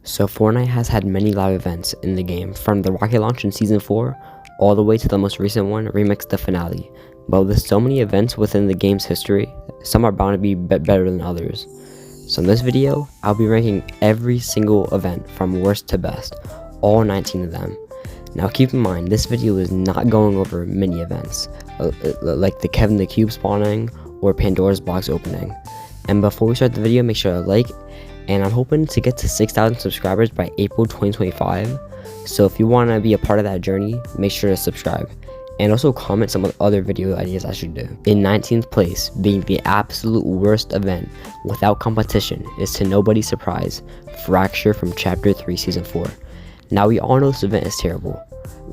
So Fortnite has had many live events in the game, from the rocket launch in Season 4 all the way to the most recent one, Remix the Finale. But with so many events within the game's history, some are bound to be better than others. So in this video, I'll be ranking every single event from worst to best, all 19 of them. Now keep in mind, this video is not going over mini events, like the Kevin the Cube spawning or Pandora's box opening. And before we start the video, make sure to like, and I'm hoping to get to 6,000 subscribers by April 2025. So if you want to be a part of that journey, make sure to subscribe. And also comment some of the other video ideas I should do. In 19th place, being the absolute worst event without competition, is to nobody's surprise, Fracture from Chapter 3 Season 4. Now we all know this event is terrible,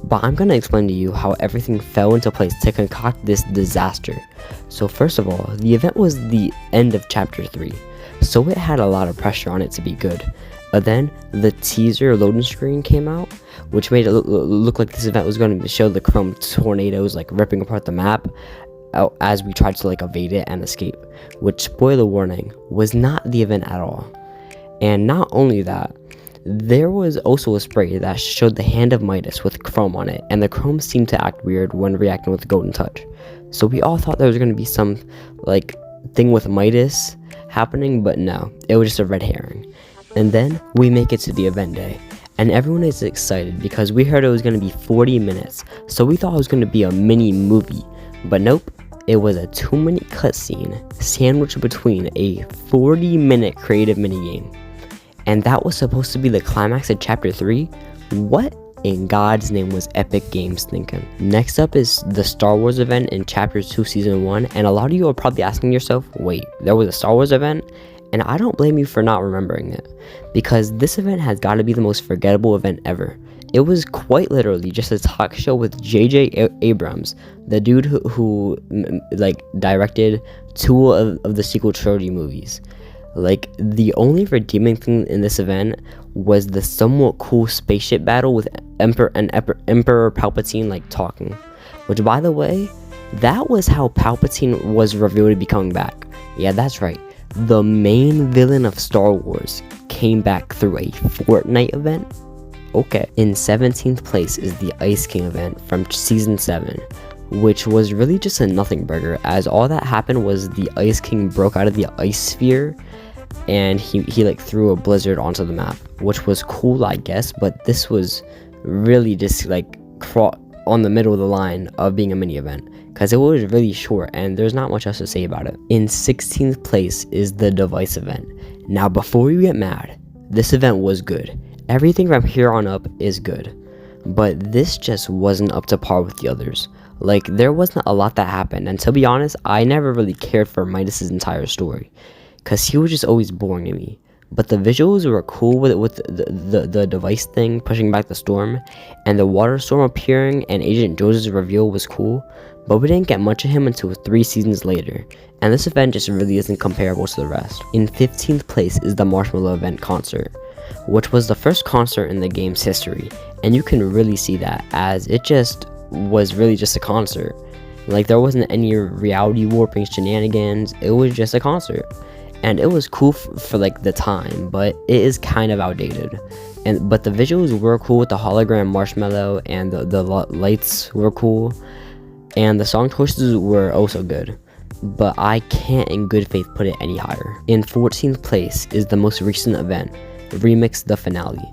but I'm going to explain to you how everything fell into place to concoct this disaster. So first of all, the event was the end of Chapter 3, so it had a lot of pressure on it to be good. But then the teaser loading screen came out, which made it look like this event was going to show the chrome tornadoes like ripping apart the map as we tried to like evade it and escape, which, spoiler warning, was not the event at all. And not only that, there was also a spray that showed the hand of Midas with chrome on it, and the chrome seemed to act weird when reacting with golden touch. So we all thought there was going to be some like thing with Midas happening, but no, it was just a red herring. And then we make it to the event day, and everyone is excited because we heard it was going to be 40 minutes, so we thought it was going to be a mini movie, but nope, it was a 2-minute cutscene sandwiched between a 40-minute creative minigame. And that was supposed to be the climax of Chapter 3? What in God's name was Epic Games thinking? Next up is the Star Wars event in Chapter 2 Season 1, and a lot of you are probably asking yourself, wait, there was a Star Wars event? And I don't blame you for not remembering it, because this event has got to be the most forgettable event ever. It was quite literally just a talk show with J.J. Abrams, the dude who like directed 2 of the sequel trilogy movies. Like, the only redeeming thing in this event was the somewhat cool spaceship battle with Emperor Palpatine like talking, which, by the way, that was how Palpatine was revealed to be coming back. Yeah, that's right. The main villain of Star Wars came back through a Fortnite event? Okay. In 17th place is the Ice King event from Season 7, which was really just a nothing burger, as all that happened was the Ice King broke out of the ice sphere and he like threw a blizzard onto the map, which was cool, I guess, but this was really just like on the middle of the line of being a mini event, because it was really short and there's not much else to say about it. In 16th place is the Device event. Now before you get mad, this event was good. Everything from here on up is good, but this just wasn't up to par with the others. Like, there wasn't a lot that happened, and to be honest, I never really cared for Midas's entire story, because he was just always boring to me. But the visuals were cool with the device thing pushing back the storm, and the water storm appearing, and Agent Joe's reveal was cool, but we didn't get much of him until 3 seasons later, and this event just really isn't comparable to the rest. In 15th place is the Marshmallow event concert, which was the first concert in the game's history, and you can really see that, as it just was really just a concert. Like, there wasn't any reality warping shenanigans, it was just a concert. And it was cool for like the time, but it is kind of outdated. But the visuals were cool with the hologram marshmallow, and the lights were cool, and the song choices were also good. But I can't in good faith put it any higher. In 14th place is the most recent event, Remix the Finale,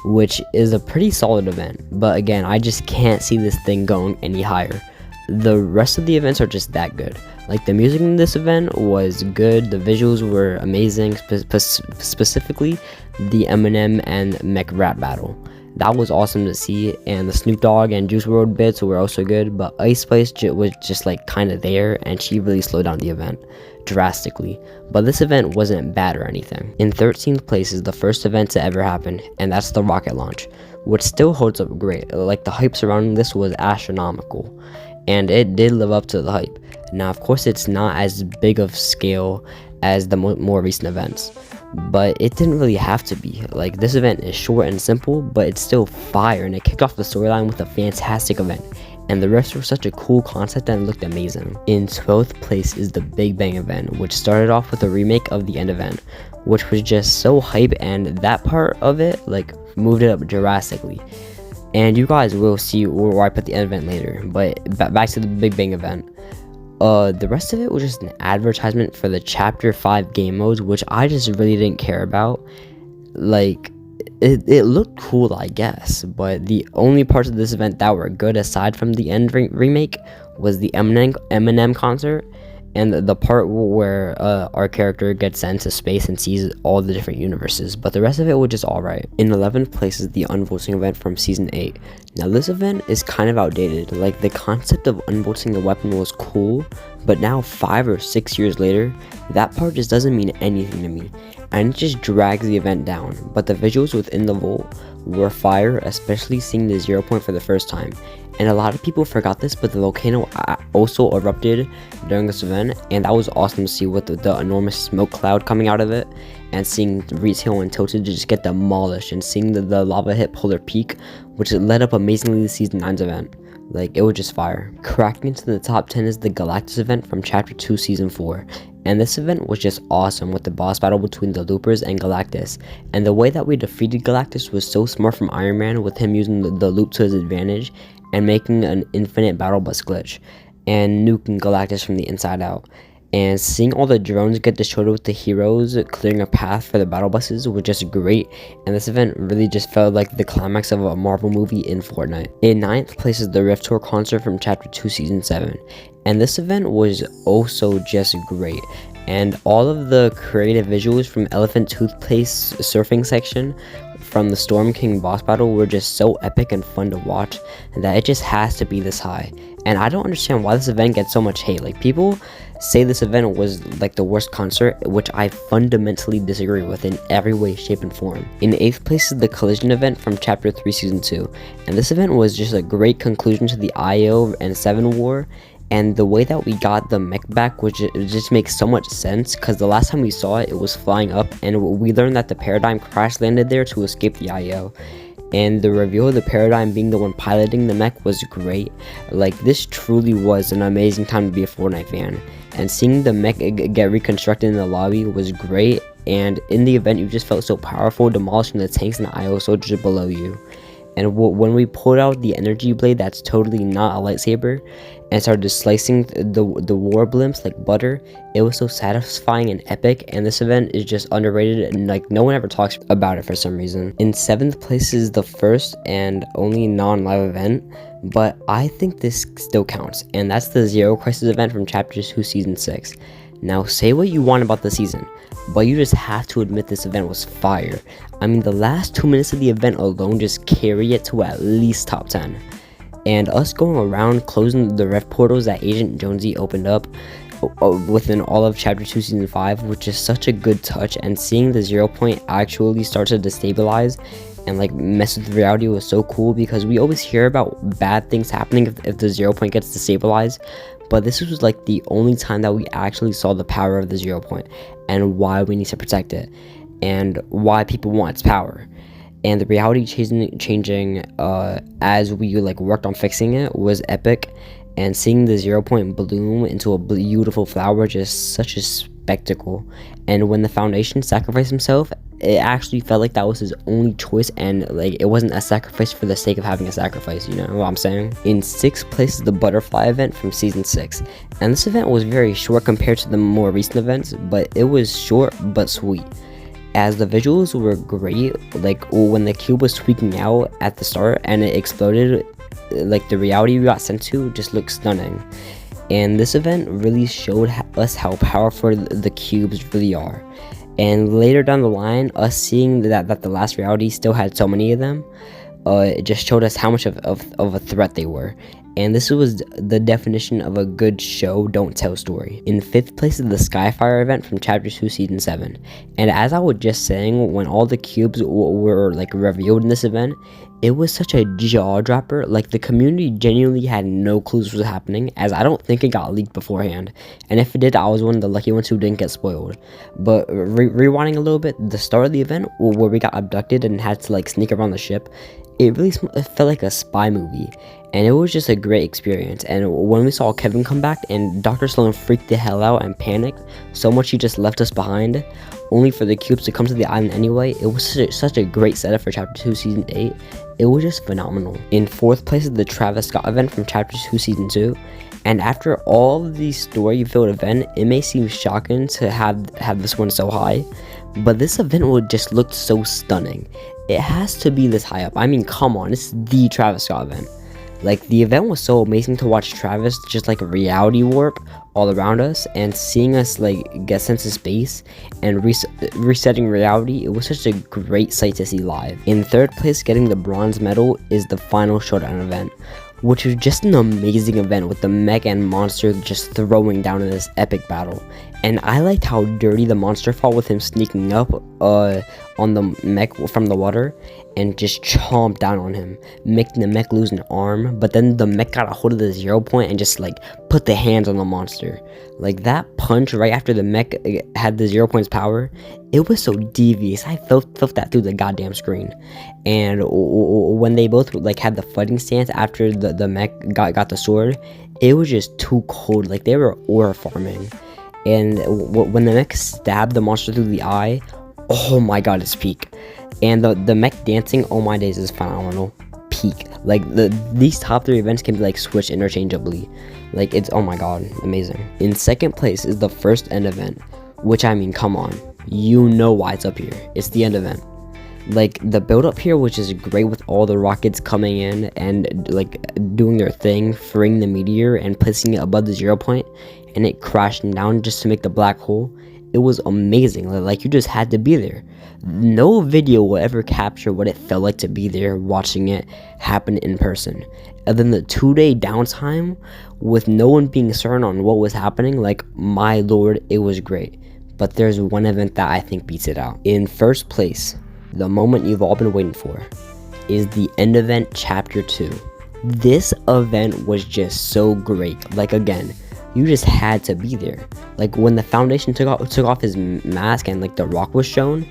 which is a pretty solid event, but again, I just can't see this thing going any higher. The rest of the events are just that good. Like, the music in this event was good, the visuals were amazing, specifically the Eminem and Mech rap battle. That was awesome to see, and the Snoop Dogg and Juice WRLD bits were also good, but Ice Spice was just like kind of there, and she really slowed down the event drastically. But this event wasn't bad or anything. In 13th place is the first event to ever happen, and that's the rocket launch, which still holds up great. Like, the hype surrounding this was astronomical, and it did live up to the hype. Now, of course, it's not as big of scale as the more recent events, but it didn't really have to be. Like, this event is short and simple, but it's still fire, and it kicked off the storyline with a fantastic event, and the rest were such a cool concept that it looked amazing. In 12th place is the Big Bang event, which started off with a remake of the end event, which was just so hype, and that part of it like moved it up drastically. And you guys will see where I put the end event later. But back to the Big Bang event. The rest of it was just an advertisement for the Chapter 5 game modes, which I just really didn't care about. Like, it looked cool, I guess, but the only parts of this event that were good, aside from the end remake, was the Eminem concert, and the part where our character gets sent to space and sees all the different universes. But the rest of it was just alright. In 11th place is the unbolting event from Season 8. Now this event is kind of outdated. Like, the concept of unbolting a weapon was cool, but now 5 or 6 years later, that part just doesn't mean anything to me, and it just drags the event down. But the visuals within the vault were fire, especially seeing the 0 point for the first time. And a lot of people forgot this, but the volcano also erupted during this event, and that was awesome to see with the enormous smoke cloud coming out of it, and seeing Retail and Tilted just get demolished, and seeing the lava hit Polar Peak, which led up amazingly to Season 9's event. Like, it was just fire. Cracking into the top 10 is the Galactus event from Chapter 2 Season 4. And this event was just awesome with the boss battle between the Loopers and Galactus. And the way that we defeated Galactus was so smart from Iron Man, with him using the loop to his advantage and making an infinite battle bus glitch and nuking Galactus from the inside out. And seeing all the drones get destroyed with the heroes clearing a path for the battle buses was just great, and this event really just felt like the climax of a Marvel movie in Fortnite. In 9th place is the Rift Tour concert from Chapter 2 Season 7, and this event was also just great. And all of the creative visuals from Elephant Toothpaste surfing section from the Storm King boss battle were just so epic and fun to watch that it just has to be this high. And I don't understand why this event gets so much hate. Like, people say this event was like the worst concert, which I fundamentally disagree with in every way, shape, and form. In 8th place is the Collision event from Chapter 3 Season 2, and this event was just a great conclusion to the IO and 7 war. And the way that we got the mech back, which it just makes so much sense, because the last time we saw it, it was flying up, and we learned that the Paradigm crash landed there to escape the IO. And the reveal of the Paradigm being the one piloting the mech was great. Like, this truly was an amazing time to be a Fortnite fan. And seeing the mech get reconstructed in the lobby was great, and in the event you just felt so powerful, demolishing the tanks and the IO soldiers below you. And when we pulled out the energy blade that's totally not a lightsaber and started slicing the war blimps like butter, it was so satisfying and epic, and this event is just underrated, and like, no one ever talks about it for some reason. In 7th place is the first and only non-live event, but I think this still counts, and that's the Zero Crisis event from Chapter 2 Season 6. Now, say what you want about the season, but you just have to admit this event was fire. I mean, the last 2 minutes of the event alone just carry it to at least top 10. And us going around closing the ref portals that Agent Jonesy opened up within all of Chapter 2 Season 5, which is such a good touch, and seeing the 0 point actually start to destabilize and like mess with reality was so cool, because we always hear about bad things happening if the 0 point gets destabilized. But this was like the only time that we actually saw the power of the 0 point and why we need to protect it and why people want its power. And the reality changing as we like worked on fixing it was epic, and seeing the 0 point bloom into a beautiful flower, just such a spectacle. And when the Foundation sacrificed himself, it actually felt like that was his only choice, and like, it wasn't a sacrifice for the sake of having a sacrifice, you know what I'm saying? In 6th place is the Butterfly event from Season 6, and this event was very short compared to the more recent events, but it was short but sweet, as the visuals were great. Like, when the cube was tweaking out at the start and it exploded, like, the reality we got sent to just looked stunning. And this event really showed us how powerful the cubes really are. And later down the line, us seeing that the last reality still had so many of them, it just showed us how much of a threat they were. And this was the definition of a good show, don't tell story. In 5th place is the Skyfire event from Chapter 2 Season 7. And as I was just saying, when all the cubes were like revealed in this event, it was such a jaw dropper. Like, the community genuinely had no clues what was happening, as I don't think it got leaked beforehand. And if it did, I was one of the lucky ones who didn't get spoiled. But rewinding a little bit, the start of the event where we got abducted and had to like sneak around the ship, it really felt like a spy movie, and it was just a great experience. And when we saw Kevin come back and Dr. Sloan freaked the hell out and panicked so much he just left us behind, only for the cubes to come to the island anyway. It was such a great setup for Chapter 2 Season 8. It was just phenomenal. In 4th place is the Travis Scott event from Chapter 2 Season 2. And after all of the story-filled event, it may seem shocking to have this one so high, but this event would just look so stunning. It has to be this high up. I mean, come on, it's the Travis Scott event. Like, the event was so amazing to watch Travis just like a reality warp all around us, and seeing us like get sent to space and resetting reality. It was such a great sight to see live. In 3rd place, getting the bronze medal, is the final showdown event, which was just an amazing event with the mech and monster just throwing down in this epic battle. And I liked how dirty the monster fought with him sneaking up on the mech from the water and just chomped down on him, making the mech lose an arm. But then the mech got a hold of the 0 point and just like put the hands on the monster. Like, that punch right after the mech had the 0 points power, it was so devious. I felt that through the goddamn screen. And when they both like had the fighting stance after the mech got the sword, it was just too cold. Like, they were ore farming. And when the mech stabbed the monster through the eye, oh my god, it's peak. And the mech dancing, oh my days, is phenomenal. Peak. Like, these top 3 events can be like switched interchangeably. Like, it's, oh my god, amazing. In 2nd place is the first end event, which, I mean, come on, you know why it's up here. It's the end event. Like, the build up here, which is great with all the rockets coming in and like doing their thing, freeing the meteor and placing it above the 0 point, and it crashing down just to make the black hole. It was amazing. Like, you just had to be there. No video will ever capture what it felt like to be there watching it happen in person. And then the 2-day downtime with no one being certain on what was happening, like, my lord, it was great. But there's one event that I think beats it out. In 1st place, the moment you've all been waiting for, is the end event Chapter 2. This event was just so great. Like, again, you just had to be there. Like, when the Foundation took off his mask and like the rock was shown,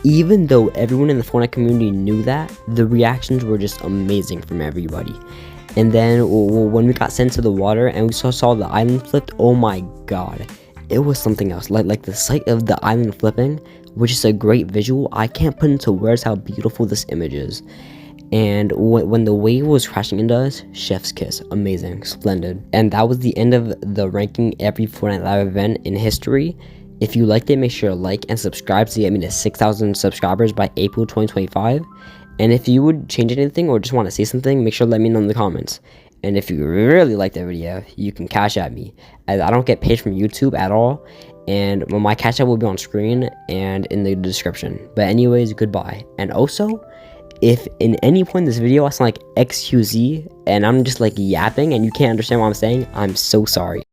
even though everyone in the Fortnite community knew that, the reactions were just amazing from everybody. And then when we got sent to the water and we saw the island flipped, oh my god, it was something else. Like the sight of the island flipping was just a great visual. I can't put into words how beautiful this image is. And when the wave was crashing into us, chef's kiss, amazing, splendid. And that was the end of the ranking every Fortnite live event in history. If you liked it, make sure to like and subscribe to get me to 6,000 subscribers by April 2025. And if you would change anything or just want to say something, make sure to let me know in the comments. And if you really like that video, you can cash at me, as I don't get paid from YouTube at all. And my cash app will be on screen and in the description. But anyways, goodbye. And also, if in any point in this video I sound like XQZ and I'm just like yapping and you can't understand what I'm saying, I'm so sorry.